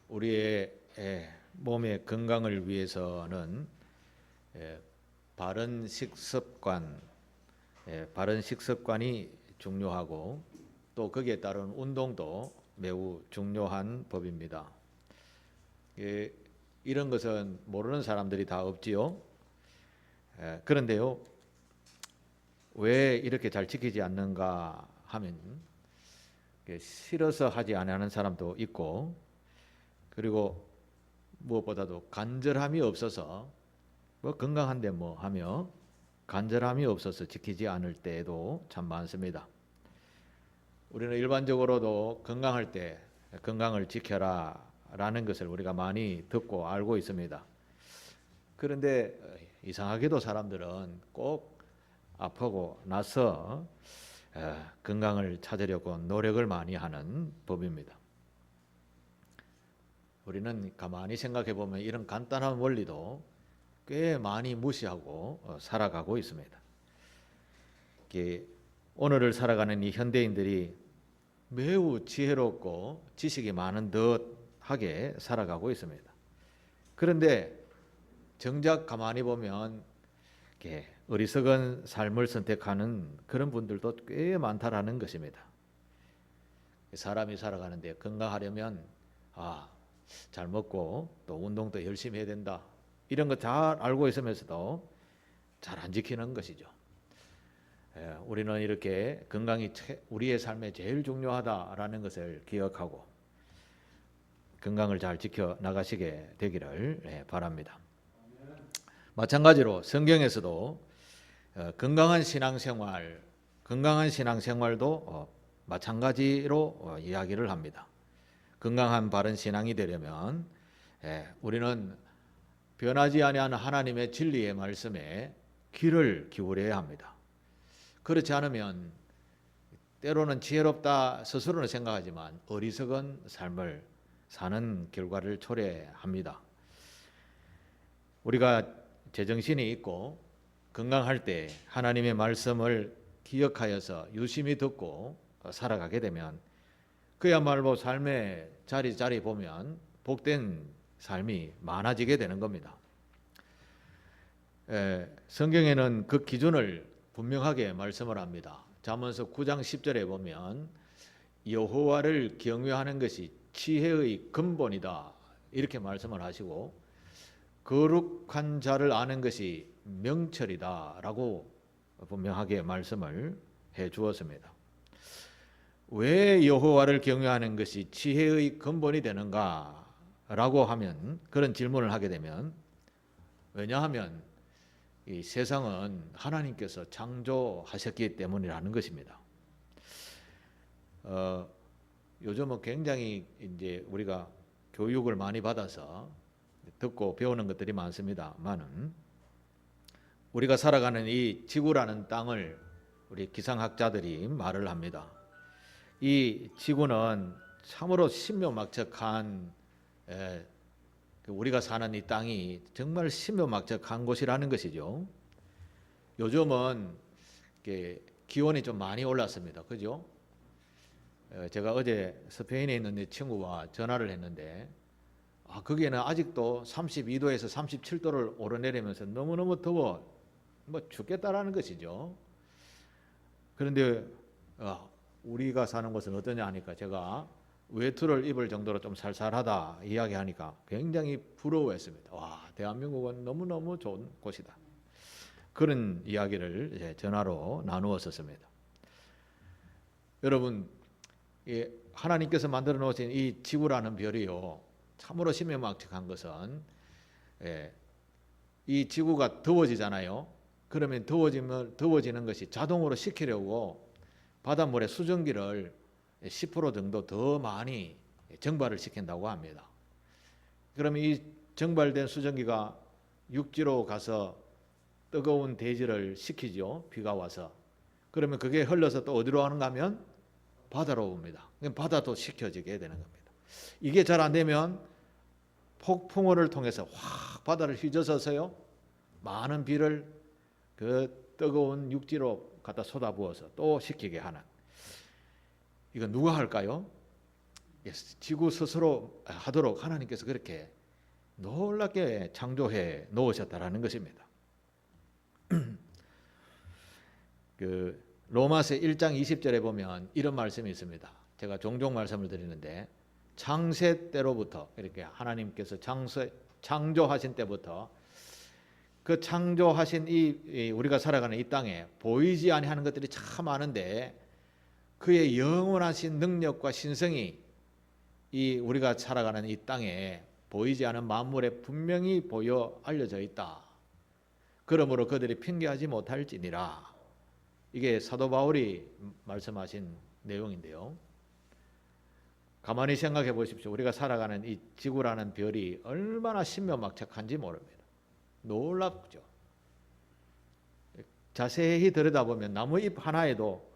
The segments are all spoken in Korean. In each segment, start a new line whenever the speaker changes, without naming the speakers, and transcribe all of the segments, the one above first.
우리의 몸의 건강을 위해서는 바른 식습관이 중요하고 또 거기에 따른 운동도 매우 중요한 법입니다. 이런 것은 모르는 사람들이 다 없지요. 그런데요, 왜 이렇게 잘 지키지 않는가 하면 싫어서 하지 않는 사람도 있고, 그리고 무엇보다도 간절함이 없어서 건강한데 뭐 하며 간절함이 없어서 지키지 않을 때도 참 많습니다. 우리는 일반적으로도 건강할 때 건강을 지켜라 라는 것을 우리가 많이 듣고 알고 있습니다. 그런데 이상하게도 사람들은 꼭 아프고 나서 건강을 찾으려고 노력을 많이 하는 법입니다. 우리는 가만히 생각해 보면 이런 간단한 원리도 꽤 많이 무시하고 살아가고 있습니다. 오늘을 살아가는 이 현대인들이 매우 지혜롭고 지식이 많은 듯하게 살아가고 있습니다. 그런데 정작 가만히 보면 어리석은 삶을 선택하는 그런 분들도 꽤 많다라는 것입니다. 사람이 살아가는데 건강하려면 잘 먹고 또 운동도 열심히 해야 된다, 이런 거 잘 알고 있으면서도 잘 안 지키는 것이죠. 우리는 이렇게 건강이 우리의 삶에 제일 중요하다라는 것을 기억하고 건강을 잘 지켜 나가시게 되기를 바랍니다. 마찬가지로 성경에서도 건강한 신앙생활도 마찬가지로 이야기를 합니다. 건강한 바른 신앙이 되려면 우리는 변하지 아니하는 하나님의 진리의 말씀에 귀를 기울여야 합니다. 그렇지 않으면 때로는 지혜롭다 스스로는 생각하지만 어리석은 삶을 사는 결과를 초래합니다. 우리가 제정신이 있고 건강할 때 하나님의 말씀을 기억하여서 유심히 듣고 살아가게 되면 그야말로 삶의 자리자리 보면 복된 삶이 많아지게 되는 겁니다. 성경에는 그 기준을 분명하게 말씀을 합니다. 잠언서 9장 10절에 보면 여호와를 경외하는 것이 지혜의 근본이다, 이렇게 말씀을 하시고 거룩한 자를 아는 것이 명철이다 라고 분명하게 말씀을 해 주었습니다. 왜 여호와를 경외하는 것이 지혜의 근본이 되는가 라고 하면, 그런 질문을 하게 되면, 왜냐하면 이 세상은 하나님께서 창조하셨기 때문이라는 것입니다. 요즘은 굉장히 이제 우리가 교육을 많이 받아서 듣고 배우는 것들이 많습니다만은, 우리가 살아가는 이 지구라는 땅을 우리 기상학자들이 말을 합니다. 이 지구는 참으로 신묘막측한, 우리가 사는 이 땅이 정말 신묘막측한 곳이라는 것이죠. 요즘은 기온이 좀 많이 올랐습니다. 그죠? 제가 어제 스페인에 있는 내 친구와 전화를 했는데 거기에는 아직도 32도에서 37도를 오르내리면서 너무너무 더워 죽겠다라는 것이죠. 그런데 우리가 사는 곳은 어떠냐 하니까 제가 외투를 입을 정도로 좀 살살하다 이야기하니까 굉장히 부러워했습니다. 와, 대한민국은 너무너무 좋은 곳이다, 그런 이야기를 전화로 나누었었습니다. 여러분, 하나님께서 만들어 놓으신 이 지구라는 별이요, 참으로 신묘막측한 것은 이 지구가 더워지잖아요. 그러면 더워지는 것이 자동으로 식히려고 바닷물에 수증기를 10% 정도 더 많이 증발을 시킨다고 합니다. 그러면 이 증발된 수증기가 육지로 가서 뜨거운 대지를 식히죠. 비가 와서. 그러면 그게 흘러서 또 어디로 가는가 하면 바다로 옵니다. 바다도 식혀지게 되는 겁니다. 이게 잘 안 되면 폭풍우를 통해서 확 바다를 휘저어서요, 많은 비를 그 뜨거운 육지로 갖다 쏟아부어서 또 식히게 하는, 이거 누가 할까요? 지구 스스로 하도록 하나님께서 그렇게 놀랍게 창조해 놓으셨다라는 것입니다. 그 로마서 1장 20절에 보면 이런 말씀이 있습니다. 제가 종종 말씀을 드리는데 창세 때로부터 이렇게 하나님께서 창조하신 때부터 그 창조하신 이 우리가 살아가는 이 땅에 보이지 아니하는 것들이 참 많은데 그의 영원하신 능력과 신성이 이 우리가 살아가는 이 땅에 보이지 않은 만물에 분명히 보여 알려져 있다. 그러므로 그들이 핑계하지 못할지니라. 이게 사도 바울이 말씀하신 내용인데요. 가만히 생각해 보십시오. 우리가 살아가는 이 지구라는 별이 얼마나 신묘막측한지 모릅니다. 놀랍죠. 자세히 들여다보면 나무잎 하나에도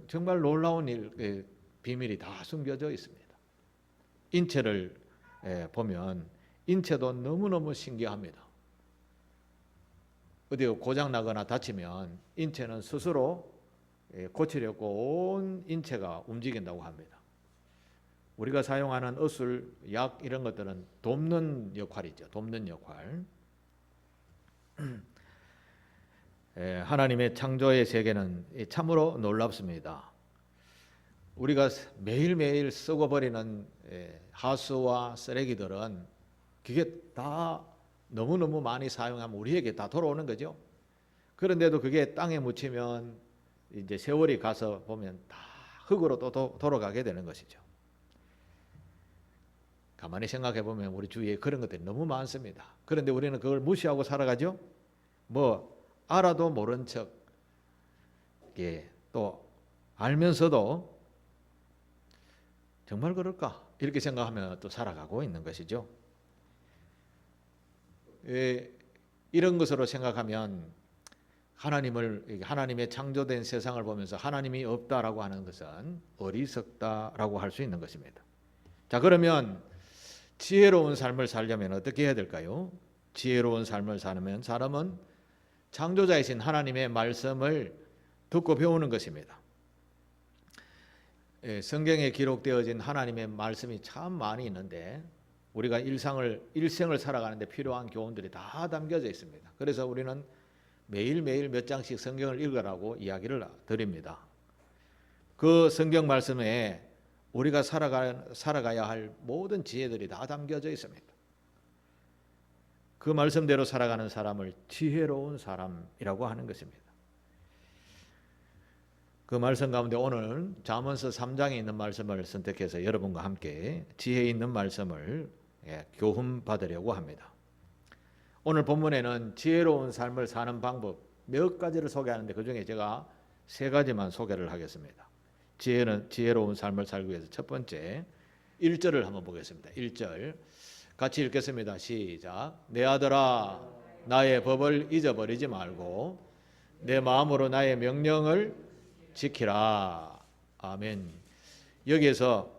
정말 놀라운 비밀이 다 숨겨져 있습니다. 인체를 보면 인체도 너무너무 신기합니다. 어디 고장 나거나 다치면 인체는 스스로 고치려고 온 인체가 움직인다고 합니다. 우리가 사용하는 의술, 약 이런 것들은 돕는 역할이죠. 돕는 역할. 하나님의 창조의 세계는 참으로 놀랍습니다. 우리가 매일매일 썩어버리는 하수와 쓰레기들은 그게 다 너무너무 많이 사용하면 우리에게 다 돌아오는 거죠. 그런데도 그게 땅에 묻히면 이제 세월이 가서 보면 다 흙으로 또 돌아가게 되는 것이죠. 가만히 생각해 보면 우리 주위에 그런 것들이 너무 많습니다. 그런데 우리는 그걸 무시하고 살아가죠. 알아도 모른 척, 또 알면서도 정말 그럴까? 이렇게 생각하면 또 살아가고 있는 것이죠. 이런 것으로 생각하면 하나님의 창조된 세상을 보면서 하나님이 없다라고 하는 것은 어리석다라고 할 수 있는 것입니다. 자, 그러면 지혜로운 삶을 살려면 어떻게 해야 될까요? 지혜로운 삶을 사려면 사람은 창조자이신 하나님의 말씀을 듣고 배우는 것입니다. 성경에 기록되어진 하나님의 말씀이 참 많이 있는데 우리가 일생을 살아가는데 필요한 교훈들이 다 담겨져 있습니다. 그래서 우리는 매일매일 몇 장씩 성경을 읽으라고 이야기를 드립니다. 그 성경 말씀에 우리가 살아가야 할 모든 지혜들이 다 담겨져 있습니다. 그 말씀대로 살아가는 사람을 지혜로운 사람이라고 하는 것입니다. 그 말씀 가운데 오늘 잠언서 3장에 있는 말씀을 선택해서 여러분과 함께 지혜 있는 말씀을 교훈 받으려고 합니다. 오늘 본문에는 지혜로운 삶을 사는 방법 몇 가지를 소개하는데 그중에 제가 3가지만 소개를 하겠습니다. 지혜로운 삶을 살기 위해서 첫 번째 1절을 한번 보겠습니다. 1절 같이 읽겠습니다. 시작. 내 아들아 나의 법을 잊어버리지 말고 내 마음으로 나의 명령을 지키라. 아멘. 여기에서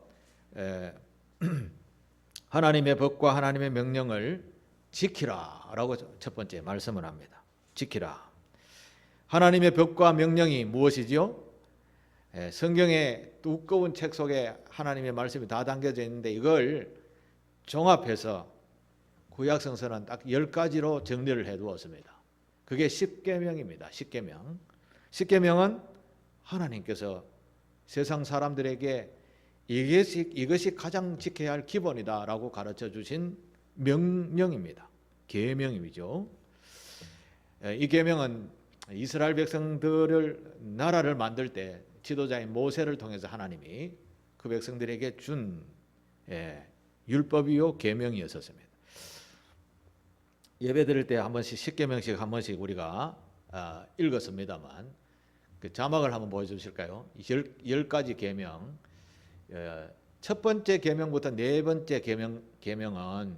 하나님의 법과 하나님의 명령을 지키라라고 첫 번째 말씀을 합니다. 지키라. 하나님의 법과 명령이 무엇이지요? 성경의 두꺼운 책 속에 하나님의 말씀이 다 담겨져 있는데 이걸 종합해서 구약 성서는 딱 10가지로 정리를 해두었습니다. 그게 십계명입니다. 십계명. 십계명은 하나님께서 세상 사람들에게 이것이 가장 지켜야 할 기본이다라고 가르쳐 주신 명령입니다. 계명이죠. 이 계명은 이스라엘 백성들을 나라를 만들 때 지도자인 모세를 통해서 하나님이 그 백성들에게 준 율법이요 계명이었습니다. 예배 드릴 때 한 번씩 십계명씩 한 번씩 우리가 읽었습니다만 그 자막을 한번 보여주실까요? 10가지 계명. 첫 번째 계명부터 네 번째 계명은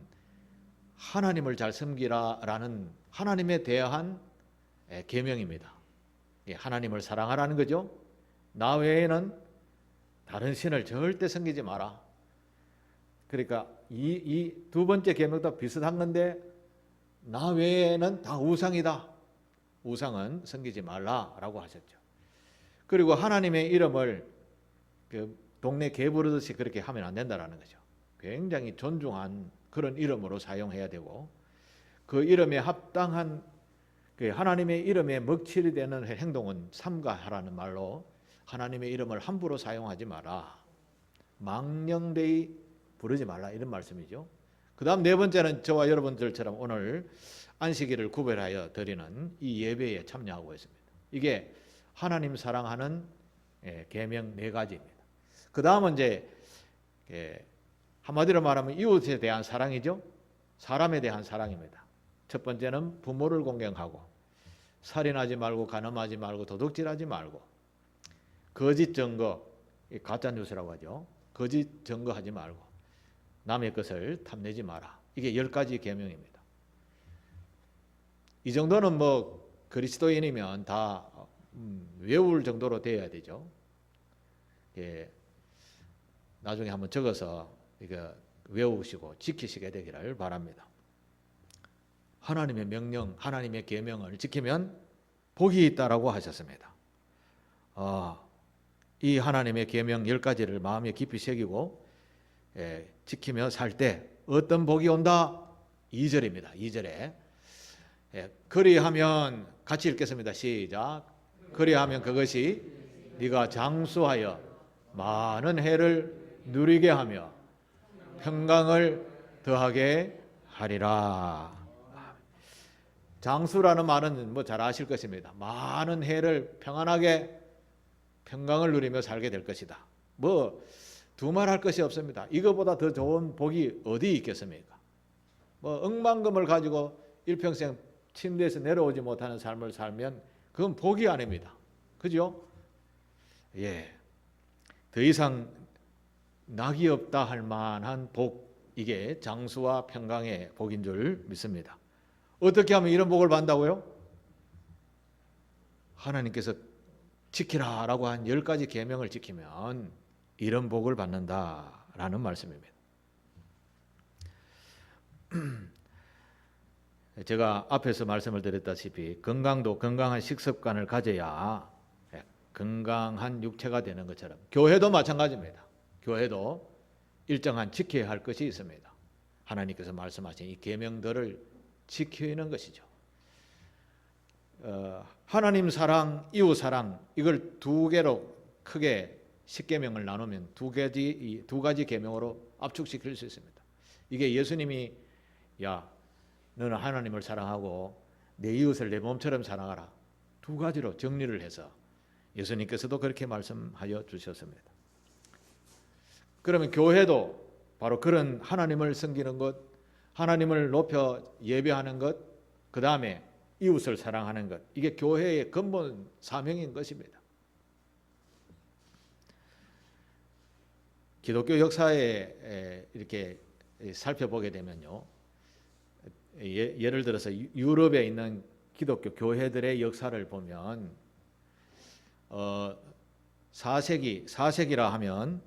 하나님을 잘 섬기라라는 하나님에 대한 계명입니다. 하나님을 사랑하라는 거죠. 나 외에는 다른 신을 절대 섬기지 마라. 그러니까 이 두 번째 계명도 비슷한 건데 나 외에는 다 우상이다. 우상은 섬기지 말라라고 하셨죠. 그리고 하나님의 이름을 그 동네 개 부르듯이 그렇게 하면 안 된다라는 거죠. 굉장히 존중한 그런 이름으로 사용해야 되고, 그 이름에 합당한 그 하나님의 이름에 먹칠이 되는 행동은 삼가하라는 말로 하나님의 이름을 함부로 사용하지 마라. 망령되이 부르지 말라, 이런 말씀이죠. 그 다음 네 번째는 저와 여러분들처럼 오늘 안식일을 구별하여 드리는 이 예배에 참여하고 있습니다. 이게 하나님 사랑하는 계명 네 가지입니다. 그 다음은 이제 한마디로 말하면 이웃에 대한 사랑이죠. 사람에 대한 사랑입니다. 첫 번째는 부모를 공경하고, 살인하지 말고, 간음하지 말고, 도둑질하지 말고, 거짓 증거, 가짜 뉴스라고 하죠. 거짓 증거하지 말고, 남의 것을 탐내지 마라. 이게 10가지 계명입니다. 이 정도는 뭐 그리스도인이면 다 외울 정도로 되어야 되죠. 나중에 한번 적어서 이거 외우시고 지키시게 되기를 바랍니다. 하나님의 명령, 하나님의 계명을 지키면 복이 있다라고 하셨습니다. 이 하나님의 계명 10가지를 마음에 깊이 새기고 지키며 살 때 어떤 복이 온다? 2절입니다. 2절에 그리하면, 같이 읽겠습니다. 시작. 그리하면 그것이 네가 장수하여 많은 해를 누리게 하며 평강을 더하게 하리라. 장수라는 말은 뭐 잘 아실 것입니다. 많은 해를 평안하게 평강을 누리며 살게 될 것이다. 뭐 두말할 것이 없습니다. 이거보다 더 좋은 복이 어디 있겠습니까? 뭐 억만금을 가지고 일평생 침대에서 내려오지 못하는 삶을 살면 그건 복이 아닙니다. 그죠? 예. 더 이상 낙이 없다 할 만한 복, 이게 장수와 평강의 복인 줄 믿습니다. 어떻게 하면 이런 복을 받는다고요? 하나님께서 지키라라고 한 10가지 계명을 지키면 이런 복을 받는다라는 말씀입니다. 제가 앞에서 말씀을 드렸다시피 건강한 식습관을 가져야 건강한 육체가 되는 것처럼 교회도 마찬가지입니다. 교회도 일정한 지켜야 할 것이 있습니다. 하나님께서 말씀하신 이 계명들을 지키는 것이죠. 하나님 사랑, 이웃 사랑, 이걸 두 개로 크게 10계명을 나누면 두 가지 계명으로 압축시킬 수 있습니다. 이게 예수님이 너는 하나님을 사랑하고 내 이웃을 내 몸처럼 사랑하라, 두 가지로 정리를 해서 예수님께서도 그렇게 말씀하여 주셨습니다. 그러면 교회도 바로 그런 하나님을 섬기는 것, 하나님을 높여 예배하는 것, 그 다음에 이웃을 사랑하는 것, 이게 교회의 근본 사명인 것입니다. 기독교 역사에 이렇게 살펴보게 되면요, 예를 들어서 유럽에 있는 기독교 교회들의 역사를 보면 4세기라 하면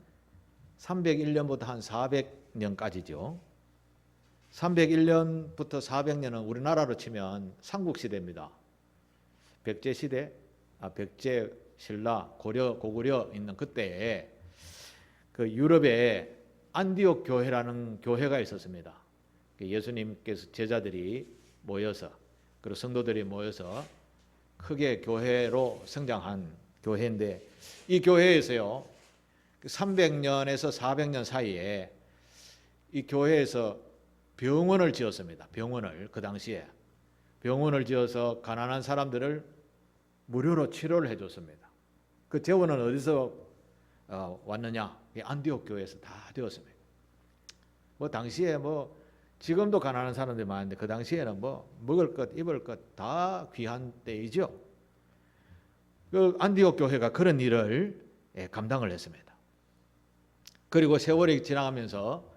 301년부터 한 400년까지죠. 301년부터 400년은 우리나라로 치면 삼국시대입니다. 백제시대, 백제, 신라, 고려, 고구려 있는 그때에 그 유럽에 안디옥 교회라는 교회가 있었습니다. 예수님께서 제자들이 모여서, 그리고 성도들이 모여서 크게 교회로 성장한 교회인데, 이 교회에서요 300년에서 400년 사이에 이 교회에서 병원을 지었습니다. 병원을, 그 당시에 병원을 지어서 가난한 사람들을 무료로 치료를 해줬습니다. 그 재원은 어디서 왔느냐? 안디옥 교회에서 다 되었습니다. 뭐 당시에 뭐 지금도 가난한 사람들이 많은데 그 당시에는 뭐 먹을 것, 입을 것 다 귀한 때이죠. 그 안디옥 교회가 그런 일을 감당을 했습니다. 그리고 세월이 지나가면서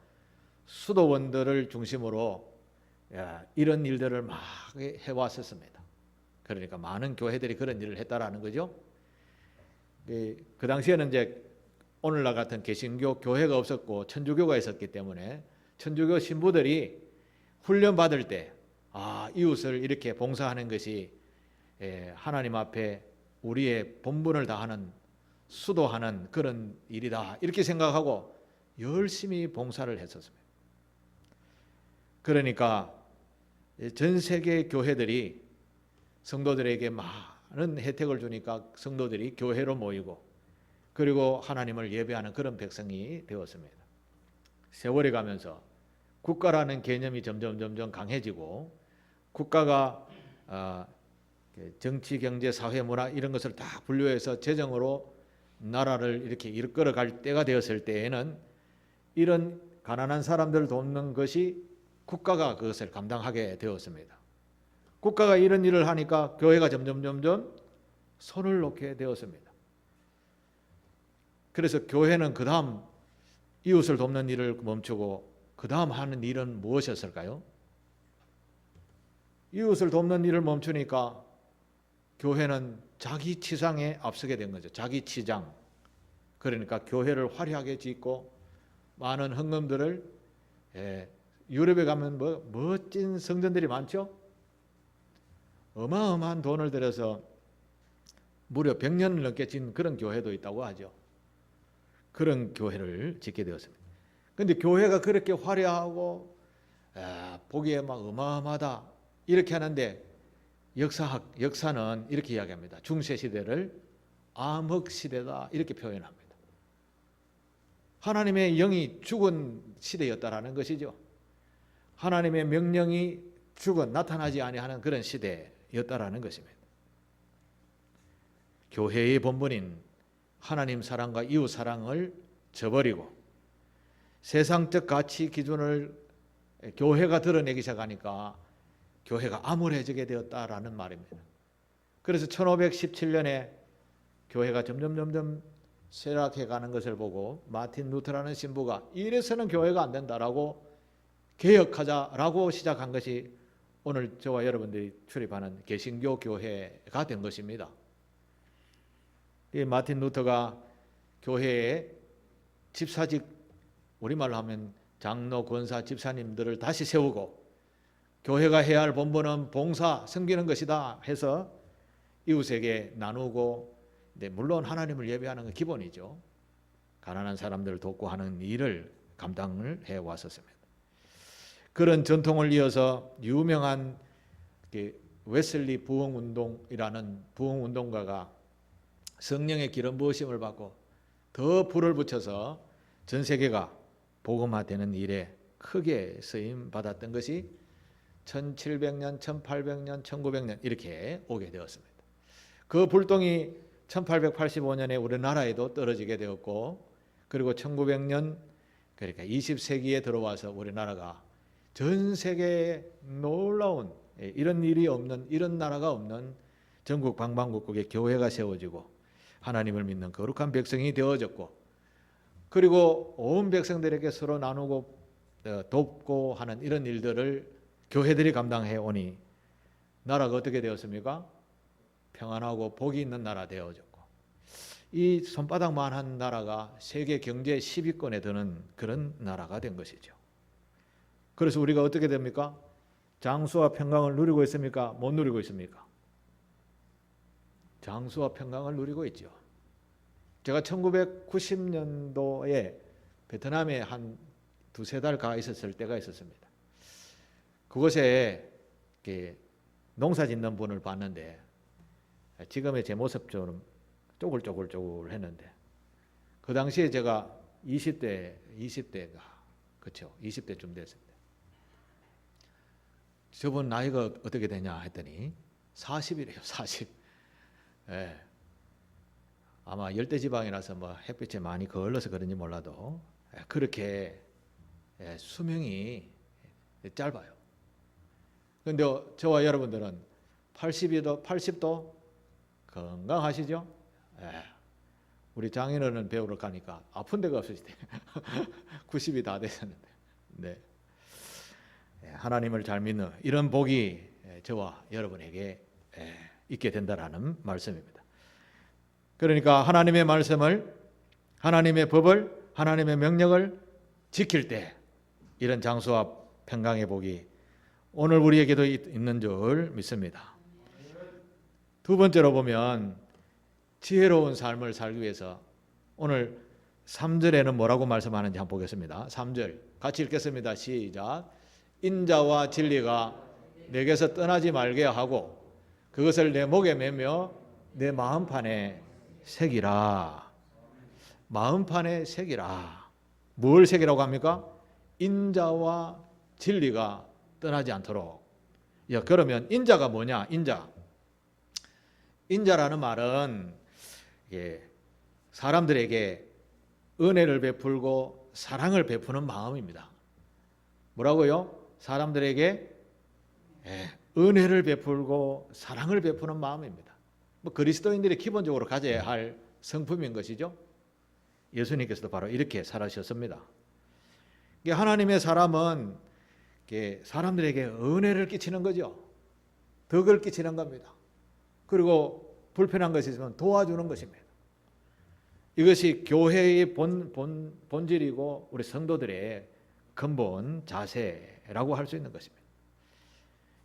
수도원들을 중심으로 이런 일들을 막 해왔었습니다. 그러니까 많은 교회들이 그런 일을 했다라는 거죠. 그 당시에는 이제 오늘날 같은 개신교 교회가 없었고 천주교가 있었기 때문에 천주교 신부들이 훈련 받을 때 이웃을 이렇게 봉사하는 것이 하나님 앞에 우리의 본분을 다하는 수도하는 그런 일이다 이렇게 생각하고 열심히 봉사를 했었습니다. 그러니까 전 세계 교회들이 성도들에게 많은 혜택을 주니까 성도들이 교회로 모이고 그리고 하나님을 예배하는 그런 백성이 되었습니다. 세월이 가면서 국가라는 개념이 점점 강해지고 국가가 정치, 경제, 사회, 문화 이런 것을 다 분류해서 재정으로 나라를 이렇게 이끌어갈 때가 되었을 때에는 이런 가난한 사람들을 돕는 것이 국가가 그것을 감당하게 되었습니다. 국가가 이런 일을 하니까 교회가 점점 손을 놓게 되었습니다. 그래서 교회는 그 다음 이웃을 돕는 일을 멈추고 그 다음 하는 일은 무엇이었을까요? 이웃을 돕는 일을 멈추니까 교회는 자기 치상에 앞서게 된 거죠. 자기 치장. 그러니까 교회를 화려하게 짓고 많은 헌금들을 유럽에 가면 멋진 성전들이 많죠. 어마어마한 돈을 들여서 무려 100년을 넘게 진 그런 교회도 있다고 하죠. 그런 교회를 짓게 되었습니다. 그런데 교회가 그렇게 화려하고 보기에 막 어마어마하다 이렇게 하는데 역사는 이렇게 이야기합니다. 중세 시대를 암흑 시대다 이렇게 표현합니다. 하나님의 영이 죽은 시대였다라는 것이죠. 하나님의 명령이 나타나지 아니하는 그런 시대였다라는 것입니다. 교회의 본분인 하나님 사랑과 이웃 사랑을 저버리고 세상적 가치 기준을 교회가 드러내기 시작하니까 교회가 암울해지게 되었다라는 말입니다. 그래서 1517년에 교회가 점점 쇠락해가는 것을 보고 마틴 루터라는 신부가 이래서는 교회가 안 된다라고 개혁하자라고 시작한 것이 오늘 저와 여러분들이 출입하는 개신교 교회가 된 것입니다. 이 마틴 루터가 교회에 집사직, 우리말로 하면 장로, 권사, 집사님들을 다시 세우고 교회가 해야 할 본분은 봉사, 섬기는 것이다 해서 이웃에게 나누고, 물론 하나님을 예배하는 건 기본이죠. 가난한 사람들을 돕고 하는 일을 감당을 해왔었습니다. 그런 전통을 이어서 유명한 웨슬리 부흥운동이라는 부흥운동가가 성령의 기름 부으심을 받고 더 불을 붙여서 전 세계가 복음화되는 일에 크게 쓰임 받았던 것이 1700년, 1800년, 1900년 이렇게 오게 되었습니다. 그 불똥이 1885년에 우리나라에도 떨어지게 되었고, 그리고 1900년, 그러니까 20세기에 들어와서 우리나라가 전 세계에 놀라운 이런 일이 없는, 이런 나라가 없는 전국 방방곡곡에 교회가 세워지고 하나님을 믿는 거룩한 백성이 되어졌고, 그리고 온 백성들에게 서로 나누고 돕고 하는 이런 일들을 교회들이 감당해 오니 나라가 어떻게 되었습니까? 평안하고 복이 있는 나라 되어졌고, 이 손바닥만한 나라가 세계 경제 10위권에 드는 그런 나라가 된 것이죠. 그래서 우리가 어떻게 됩니까? 장수와 평강을 누리고 있습니까? 못 누리고 있습니까? 장수와 평강을 누리고 있죠. 제가 1990년도에 베트남에 한 두세 달 가 있었을 때가 있었습니다. 그곳에 농사 짓는 분을 봤는데 지금의 제 모습처럼 쪼글쪼글 했는데, 그 당시에 제가 20대가 그렇죠. 20대쯤 됐습니다. 저분 나이가 어떻게 되냐 했더니 40이래요. 40. 예. 아마 열대지방이라서 햇빛에 많이 거울러서 그런지 몰라도 그렇게 수명이 짧아요. 그런데 저와 여러분들은 80도 건강하시죠? 우리 장인어른 배우러 가니까 아픈 데가 없으시대. 90이 다 되셨는데. 네. 하나님을 잘 믿는 이런 복이 저와 여러분에게 있게 된다라는 말씀입니다. 그러니까 하나님의 말씀을, 하나님의 법을, 하나님의 명령을 지킬 때 이런 장수와 평강의 복이 오늘 우리에게도 있는 줄 믿습니다. 두 번째로 보면 지혜로운 삶을 살기 위해서 오늘 3절에는 뭐라고 말씀하는지 한번 보겠습니다. 3절 같이 읽겠습니다. 시작. 인자와 진리가 내게서 떠나지 말게 하고 그것을 내 목에 매며 내 마음판에 새기라. 마음판에 새기라. 뭘 새기라고 합니까? 인자와 진리가 떠나지 않도록. 그러면 인자가 뭐냐? 인자라는 말은 사람들에게 은혜를 베풀고 사랑을 베푸는 마음입니다. 뭐라고요? 사람들에게 은혜를 베풀고 사랑을 베푸는 마음입니다. 그리스도인들이 기본적으로 가져야 할 성품인 것이죠. 예수님께서도 바로 이렇게 살아셨습니다. 하나님의 사람은 사람들에게 은혜를 끼치는 거죠. 덕을 끼치는 겁니다. 그리고 불편한 것이 있으면 도와주는 것입니다. 이것이 교회의 본질이고 우리 성도들의 근본 자세라고 할 수 있는 것입니다.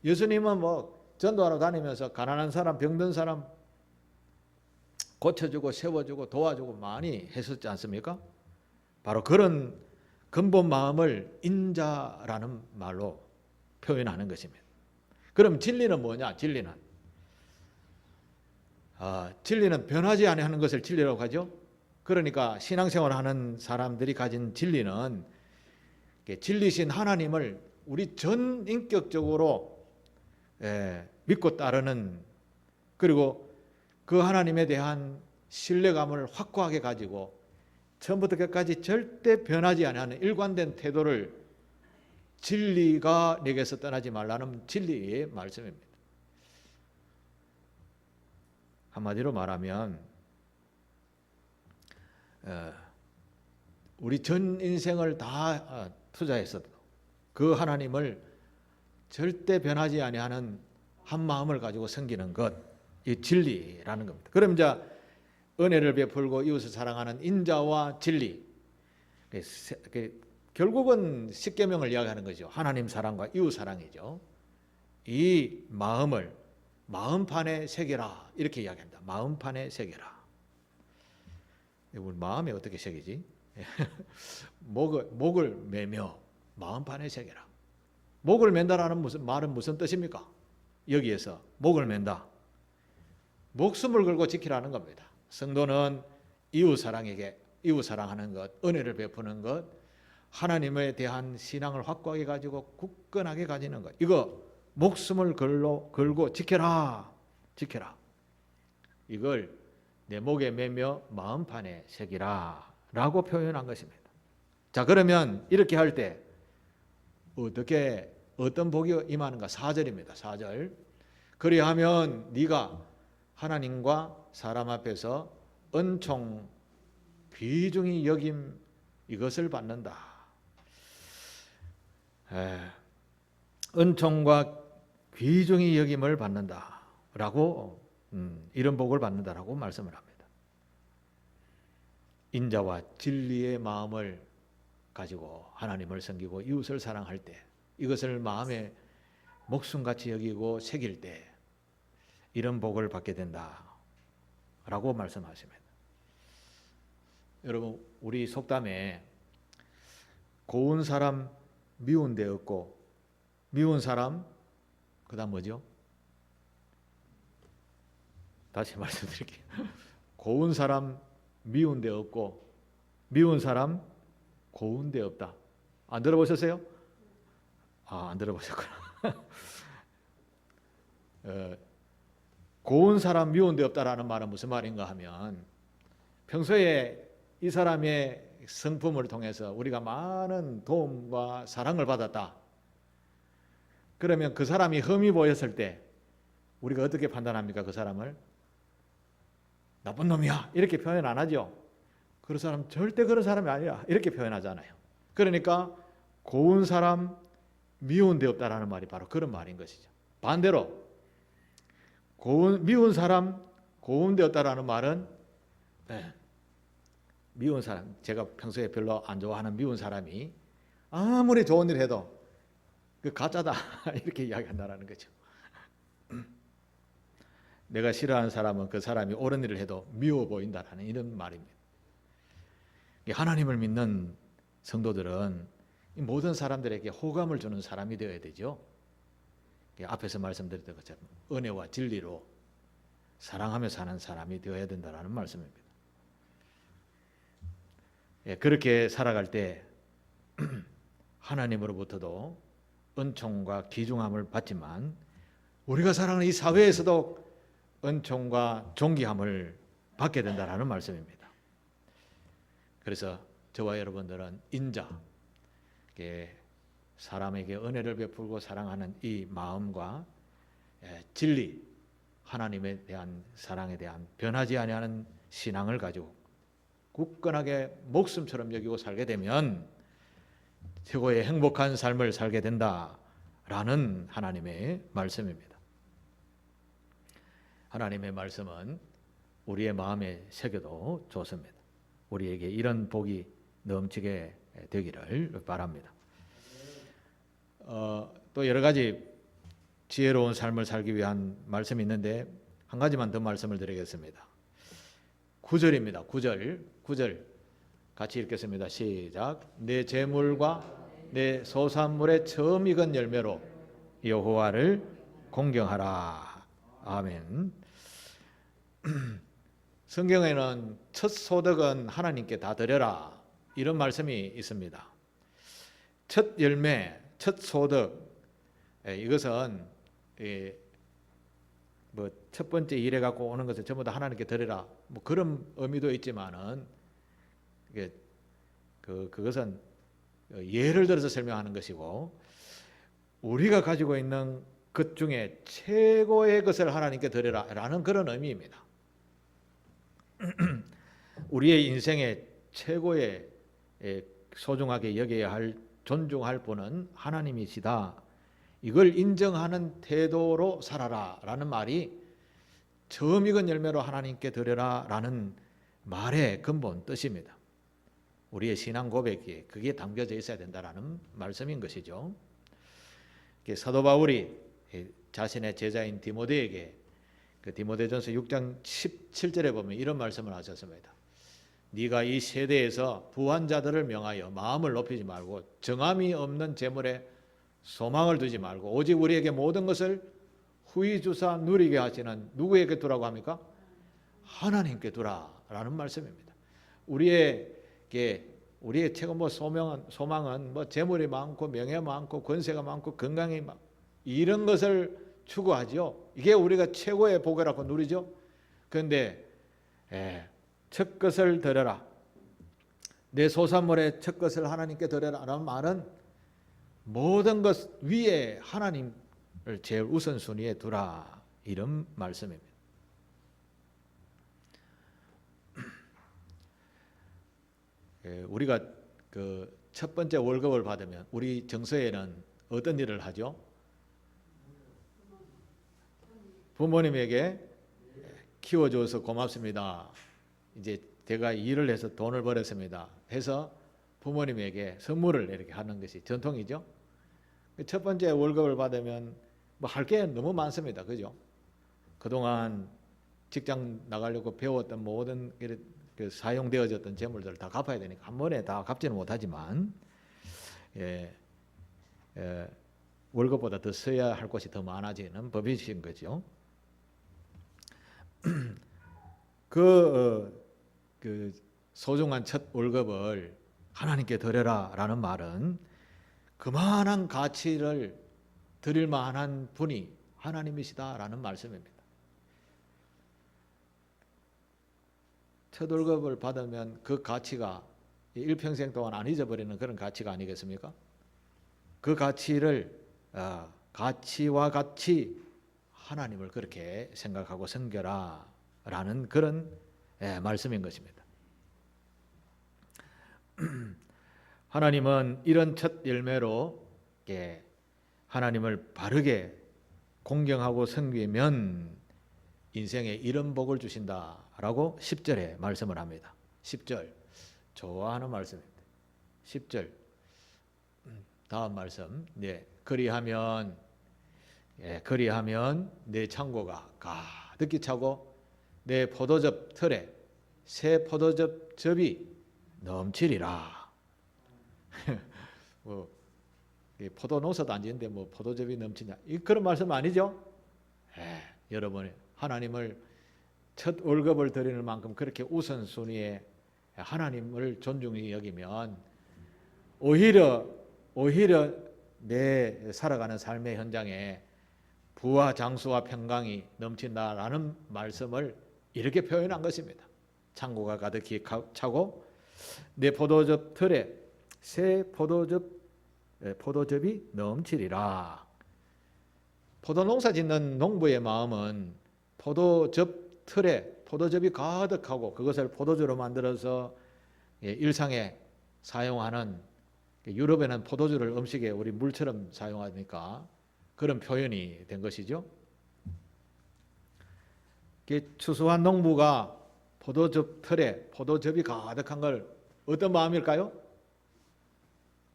예수님은 전도하러 다니면서 가난한 사람, 병든 사람 고쳐주고 세워주고 도와주고 많이 했었지 않습니까? 바로 그런 근본 마음을 인자라는 말로 표현하는 것입니다. 그럼 진리는 뭐냐? 진리는 변하지 아니하는 것을 진리라고 하죠. 그러니까 신앙생활하는 사람들이 가진 진리는 진리신 하나님을 우리 전 인격적으로 믿고 따르는, 그리고 그 하나님에 대한 신뢰감을 확고하게 가지고 처음부터 끝까지 절대 변하지 아니하는 일관된 태도를, 진리가 내게서 떠나지 말라는 진리의 말씀입니다. 한마디로 말하면 우리 전 인생을 다 투자했어도 그 하나님을 절대 변하지 아니하는 한 마음을 가지고 섬기는 것, 이 진리라는 겁니다. 그럼 이제 은혜를 베풀고 이웃을 사랑하는 인자와 진리, 결국은 십계명을 이야기하는 거죠. 하나님 사랑과 이웃 사랑이죠. 이 마음을 마음판에 새겨라, 이렇게 이야기합니다. 마음판에 새겨라. 우리 마음에 어떻게 새기지? 목을 매며 마음판에 새겨라. 목을 맨다라는 말은 무슨 뜻입니까? 여기에서 목을 맨다, 목숨을 걸고 지키라는 겁니다. 성도는 이웃 사랑하는 것, 은혜를 베푸는 것, 하나님에 대한 신앙을 확고하게 가지고 굳건하게 가지는 것, 이거 목숨을 걸고 지켜라. 이걸 내 목에 매며 마음판에 새기라 라고 표현한 것입니다. 자, 그러면 이렇게 할 때 어떤 복이 임하는가? 4절입니다. 4절. 그리하면 네가 하나님과 사람 앞에서 은총 귀중히 여김 이것을 받는다. 은총과 귀중히 여김을 받는다 라고, 이런 복을 받는다라고 말씀을 합니다. 인자와 진리의 마음을 가지고 하나님을 섬기고 이웃을 사랑할 때, 이것을 마음에 목숨같이 여기고 새길 때 이런 복을 받게 된다라고 말씀하십니다. 여러분, 우리 속담에 고운 사람 미운 데 없고, 미운 사람 그다음 뭐죠? 다시 말씀드릴게요. 고운 사람 미운 데 없고, 미운 사람 고운 데 없다. 안 들어보셨어요? 안 들어보셨구나. 고운 사람 미운 데 없다라는 말은 무슨 말인가 하면, 평소에 이 사람의 성품을 통해서 우리가 많은 도움과 사랑을 받았다. 그러면 그 사람이 흠이 보였을 때 우리가 어떻게 판단합니까? 그 사람을 나쁜 놈이야 이렇게 표현 안 하죠. 그 사람 절대 그런 사람이 아니라 이렇게 표현하잖아요. 그러니까 고운 사람 미운 데 없다라는 말이 바로 그런 말인 것이죠. 반대로 미운 사람 고운 데 없다라는 말은, 미운 사람, 제가 평소에 별로 안 좋아하는 미운 사람이 아무리 좋은 일 해도 그 가짜다 이렇게 이야기한다는 거죠. 내가 싫어하는 사람은 그 사람이 옳은 일을 해도 미워 보인다라는 이런 말입니다. 하나님을 믿는 성도들은 모든 사람들에게 호감을 주는 사람이 되어야 되죠. 앞에서 말씀드렸던 것처럼 은혜와 진리로 사랑하며 사는 사람이 되어야 된다는 말씀입니다. 그렇게 살아갈 때 하나님으로부터도 은총과 귀중함을 받지만 우리가 살아가는 이 사회에서도 은총과 존귀함을 받게 된다는 말씀입니다. 그래서 저와 여러분들은 인자, 사람에게 은혜를 베풀고 사랑하는 이 마음과 진리, 하나님에 대한 사랑에 대한 변하지 아니하는 신앙을 가지고 굳건하게 목숨처럼 여기고 살게 되면 최고의 행복한 삶을 살게 된다라는 하나님의 말씀입니다. 하나님의 말씀은 우리의 마음에 새겨도 좋습니다. 우리에게 이런 복이 넘치게 되기를 바랍니다. 또 여러 가지 지혜로운 삶을 살기 위한 말씀이 있는데 한 가지만 더 말씀을 드리겠습니다. 9절입니다. 9절 같이 읽겠습니다. 시작. 내 재물과 내 소산물의 처음 익은 열매로 여호와를 공경하라. 아멘. 성경에는 첫 소득은 하나님께 다 드려라 이런 말씀이 있습니다. 첫 열매, 첫 소득, 이것은 첫 번째 일해 갖고 오는 것을 전부 다 하나님께 드려라 그런 의미도 있지만은 그것은 예를 들어서 설명하는 것이고 우리가 가지고 있는 것 중에 최고의 것을 하나님께 드려라라는 그런 의미입니다. 우리의 인생의 최고의 소중하게 여겨야 할 존중할 분은 하나님이시다. 이걸 인정하는 태도로 살아라라는 말이 처음 익은 열매로 하나님께 드려라라는 말의 근본 뜻입니다. 우리의 신앙 고백에 그게 담겨져 있어야 된다라는 말씀인 것이죠. 사도 바울이 자신의 제자인 디모데에게 디모데전서 6장 17절에 보면 이런 말씀을 하셨습니다. 네가 이 세대에서 부한 자들을 명하여 마음을 높이지 말고 정함이 없는 재물에 소망을 두지 말고 오직 우리에게 모든 것을 후히 주사 누리게 하시는 누구에게 두라고 합니까? 하나님께 두라라는 말씀입니다. 우리의 최고 소망은 재물이 많고 명예 많고 권세가 많고 건강이 많고 이런 것을 추구하죠. 이게 우리가 최고의 복이라고 누리죠. 그런데 첫 것을 드려라. 내 소산물의 첫 것을 하나님께 드려라라는 말은 모든 것 위에 하나님을 제일 우선순위에 두라 이런 말씀입니다. 우리가 첫 번째 월급을 받으면 우리 정서에는 어떤 일을 하죠? 부모님에게 키워줘서 고맙습니다. 이제 제가 일을 해서 돈을 벌었습니다. 해서 부모님에게 선물을 이렇게 하는 것이 전통이죠. 첫 번째 월급을 받으면 할 게 너무 많습니다. 그죠? 그동안 직장 나가려고 배웠던 모든 사용되어졌던 재물들을 다 갚아야 되니까 한 번에 다 갚지는 못하지만 월급보다 더 써야 할 것이 더 많아지는 법이신 거죠. 그 소중한 첫 월급을 하나님께 드려라라는 말은 그만한 가치를 드릴 만한 분이 하나님이시다라는 말씀입니다. 첫 월급을 받으면 그 가치가 일평생 동안 안 잊어버리는 그런 가치가 아니겠습니까? 그 가치를 가치와 같이 하나님을 그렇게 생각하고 섬겨라라는 그런 말씀인 것입니다. 하나님은 이런 첫 열매로 하나님을 바르게 공경하고 섬기면 인생에 이런 복을 주신다라고 10절에 말씀을 합니다. 10절 좋아하는 말씀입니다. 10절 다음 말씀. 그리하면 내 창고가 가득히 차고 내 포도즙 틀에 새 포도즙 즙이 넘치리라. 뭐 포도 농사도 안 지는데 뭐 포도즙이 넘치냐? 그런 말씀 아니죠? 여러분 하나님을 첫 월급을 드리는 만큼 그렇게 우선순위에 하나님을 존중히 여기면 오히려 내 살아가는 삶의 현장에 부와 장수와 평강이 넘친다라는 말씀을 이렇게 표현한 것입니다. 창고가 가득히 차고 내 포도즙 틀에 새 포도즙이 넘치리라. 포도 농사 짓는 농부의 마음은 포도즙 틀에 포도즙이 가득하고 그것을 포도주로 만들어서 일상에 사용하는, 유럽에는 포도주를 음식에 우리 물처럼 사용하니까 그런 표현이 된 것이죠. 추수한 농부가 포도즙 틀에 포도즙이 가득한 걸 어떤 마음일까요?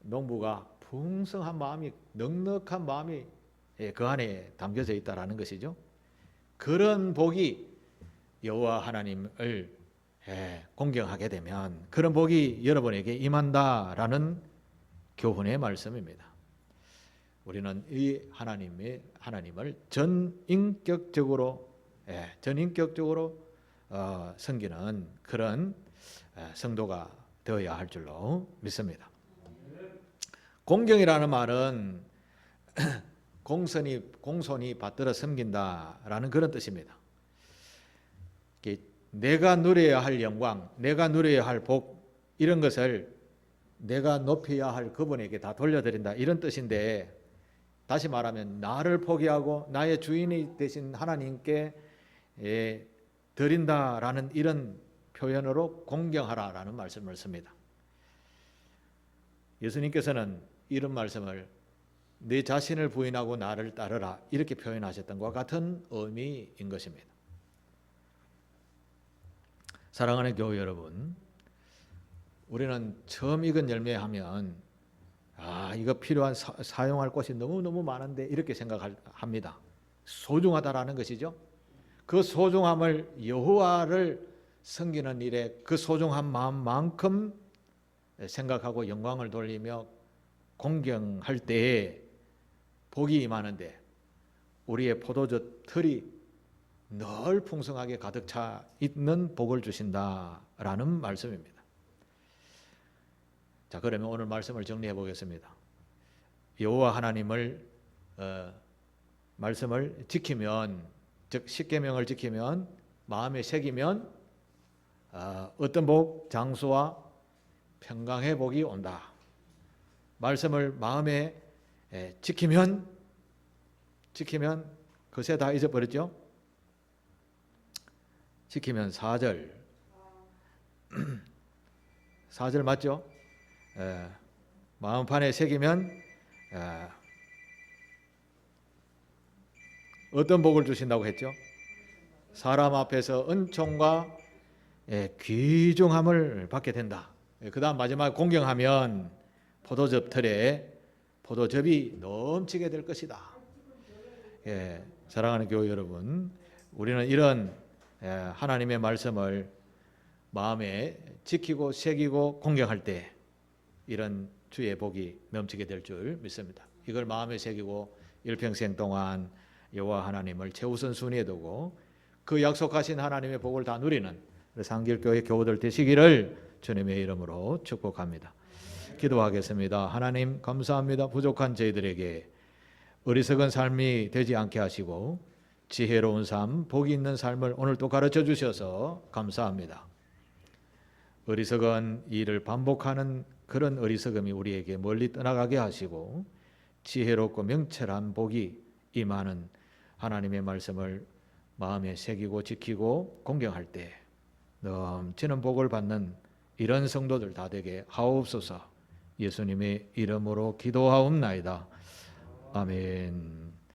농부가 풍성한 마음이, 넉넉한 마음이 그 안에 담겨져 있다라는 것이죠. 그런 복이 여호와 하나님을 공경하게 되면 그런 복이 여러분에게 임한다라는 교훈의 말씀입니다. 우리는 이 하나님을 전인격적으로 섬기는 그런 성도가 되어야 할 줄로 믿습니다. 공경이라는 말은 공손히 받들어 섬긴다라는 그런 뜻입니다. 내가 누려야 할 영광, 내가 누려야 할 복, 이런 것을 내가 높여야 할 그분에게 다 돌려드린다, 이런 뜻인데, 다시 말하면 나를 포기하고 나의 주인이 되신 하나님께 드린다라는 이런 표현으로 공경하라라는 말씀을 씁니다. 예수님께서는 이런 말씀을 내 자신을 부인하고 나를 따르라, 이렇게 표현하셨던 것과 같은 의미인 것입니다. 사랑하는 교회 여러분, 우리는 처음 익은 열매하면 이거 필요한 사용할 것이 너무너무 많은데 이렇게 생각합니다. 소중하다라는 것이죠. 그 소중함을, 여호와를 섬기는 일에 그 소중한 마음만큼 생각하고 영광을 돌리며 공경할 때에 복이 임하는데, 우리의 포도주 틀이 늘 풍성하게 가득 차 있는 복을 주신다라는 말씀입니다. 자, 그러면 오늘 말씀을 정리해 보겠습니다. 여호와 하나님을 말씀을 지키면, 즉 십계명을 지키면, 마음에 새기면 어떤 복? 장수와 평강의 복이 온다. 말씀을 마음에 지키면 그새 다 잊어버렸죠? 지키면 4절 4절 맞죠? 마음판에 새기면 어떤 복을 주신다고 했죠? 사람 앞에서 은총과 귀중함을 받게 된다. 그 다음 마지막 공경하면 포도즙 틀에 포도즙이 넘치게 될 것이다. 사랑하는 교회 여러분, 우리는 이런 하나님의 말씀을 마음에 지키고 새기고 공경할 때 이런 주의 복이 넘치게 될 줄 믿습니다. 이걸 마음에 새기고 일평생 동안 여호와 하나님을 최우선 순위에 두고 그 약속하신 하나님의 복을 다 누리는 상길교회 교우들 되시기를 주님의 이름으로 축복합니다. 기도하겠습니다. 하나님 감사합니다. 부족한 저희들에게 어리석은 삶이 되지 않게 하시고 지혜로운 삶, 복이 있는 삶을 오늘 또 가르쳐 주셔서 감사합니다. 어리석은 일을 반복하는 그런 어리석음이 우리에게 멀리 떠나가게 하시고 지혜롭고 명철한 복이 임하는 하나님의 말씀을 마음에 새기고 지키고 공경할 때 넘치는 복을 받는 이런 성도들 다 되게 하옵소서. 예수님의 이름으로 기도하옵나이다. 아멘.